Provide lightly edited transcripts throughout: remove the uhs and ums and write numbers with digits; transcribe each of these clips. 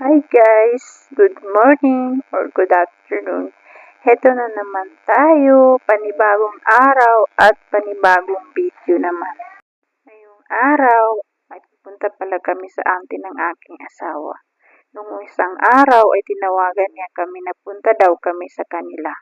Hi guys! Good morning or good afternoon. Heto na naman tayo, panibagong araw at panibagong video naman. Ngayong araw ay pupunta pala kami sa auntie ng aking asawa. Nung isang araw ay tinawagan niya kami na punta daw kami sa kanila.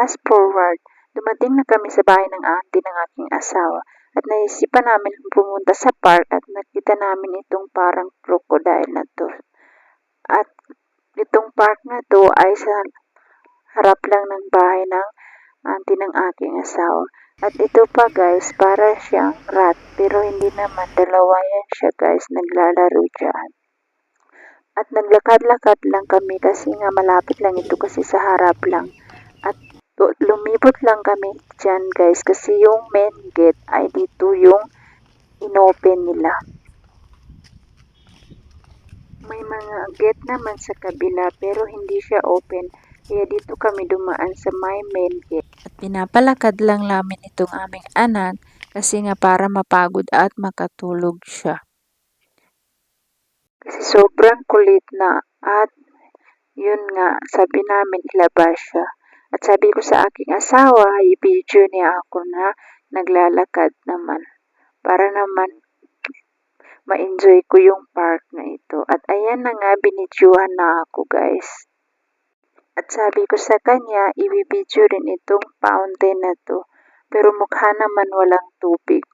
Fast forward, dumating na kami sa bahay ng auntie ng aking asawa at naisipan namin pumunta sa park at nakita namin itong parang crocodile na to. At itong park na to ay sa harap lang ng bahay ng auntie ng aking asawa. At ito pa guys, para siyang rat pero hindi naman, dalawa yan siya guys, naglalaro dyan. At naglakad-lakad lang kami kasi nga malapit lang ito kasi sa harap lang. At lumibot lang kami dyan guys kasi yung main gate ay dito yung inopen nila. May mga gate naman sa kabila pero hindi siya open. Kaya dito kami dumaan sa main gate. At pinapalakad lang namin itong aming anak kasi nga para mapagod at makatulog siya. Kasi sobrang kulit na at yun nga, sabi namin ilabas siya. At sabi ko sa aking asawa, i-video niya ako na naglalakad naman. Para naman ma-enjoy ko yung park na ito. At ayan na nga, binidyohan na ako guys. At sabi ko sa kanya, i-video rin itong fountain na to. Pero mukha naman walang tubig.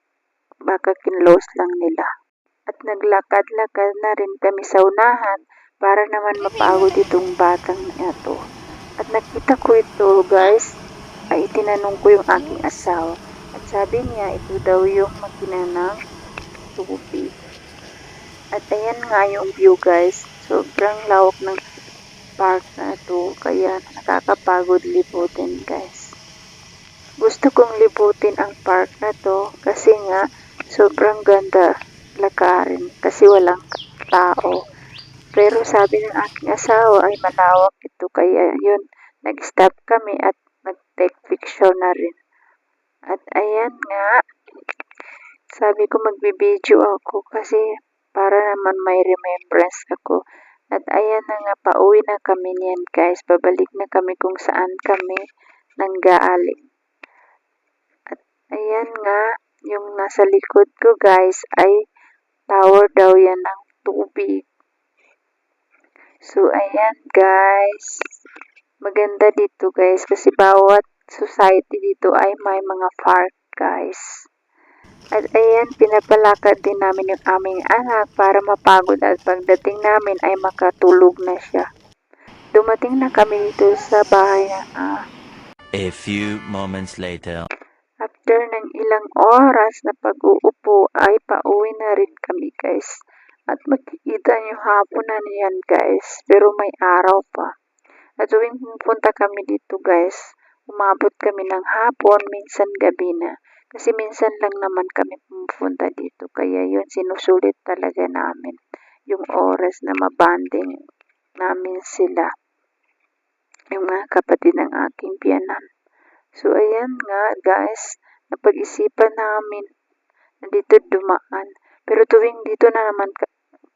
Baka kinlose lang nila. At naglakad-lakad na rin kami sa unahan para naman mapagod itong batang ito. At nakita ko ito guys, ay itinanong ko yung aking asawa. At sabi niya, ito daw yung makina ng tubig. At ayan nga yung view guys, sobrang lawak ng park na ito, kaya nakakapagod libutin guys. Gusto kong libutin ang park na to kasi nga sobrang ganda lakarin kasi walang tao. Pero sabi ng aking asawa ay malawak ito kaya yun, nag-stop kami at nag-take picture na rin. At ayan nga, sabi ko magbibideo ako kasi para naman may remembrance ako. At ayan na nga, pauwi na kami niyan guys. Babalik na kami kung saan kami nanggaling. At ayan nga, yung nasa likod ko guys ay tower daw yan ng tubig. So ayan guys, maganda dito guys kasi bawat society dito ay may mga park guys. At ayan, pinapalakad din namin yung aming anak para mapagod at pagdating namin ay makatulog na siya. Dumating na kami dito sa bahay na A few moments later. after ng ilang oras na pag-uupo ay pauwi na rin kami guys. At makikita niyo hapon na niyan guys, pero may araw pa. At tuwing pupunta kami dito guys, umabot kami ng hapon, minsan gabi na. Kasi minsan lang naman kami pupunta dito, kaya yun sinusulit talaga namin yung oras na mabanding namin sila, yung mga kapatid ng aking biyanan. So ayan nga guys, napag-isipan namin na dito dumaan. Pero tuwing dito na naman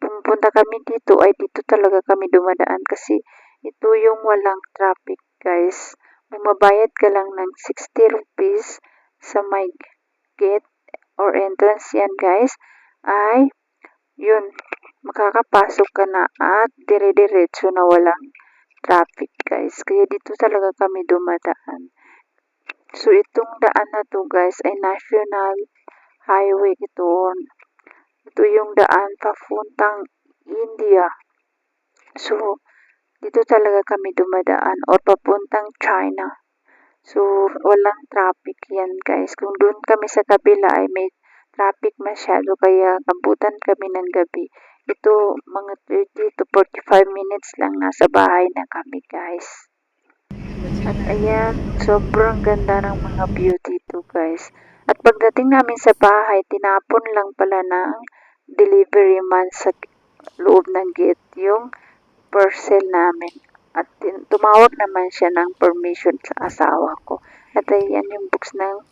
pumunta kami dito ay dito talaga kami dumadaan kasi ito yung walang traffic guys. Bumabayad ka lang ng 60 rupees sa may gate or entrance yan guys. Ay yun, makakapasok ka na at dire-diretso na walang traffic guys. Kaya dito talaga kami dumadaan. So itong daan na to guys ay national highway ito. Ito yung daan papuntang India. So, dito talaga kami dumadaan or papuntang China. So, walang traffic yan guys. Kung doon kami sa kabila ay may traffic masyado kaya abutan kami ng gabi. Ito, mga 30 to 45 minutes lang nasa bahay na kami, guys. At ayan, sobrang ganda ng mga view dito, guys. At pagdating namin sa bahay, tinapon lang pala ng delivery man sa loob ng gate yung parcel namin. At tumawag naman siya ng permission sa asawa ko. At ayan yung books ng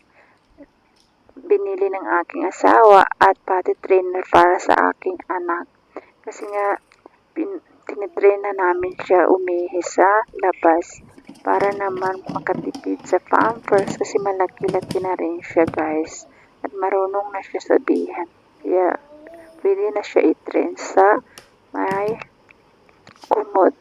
binili ng aking asawa at pati trainer para sa aking anak. Kasi nga, tinitrain na namin siya umihi sa labas para naman makatipid sa pampers kasi malaki-laki na rin siya, guys. At marunong na siya sabihan. Kaya pwede na siya i-train sa may kumot.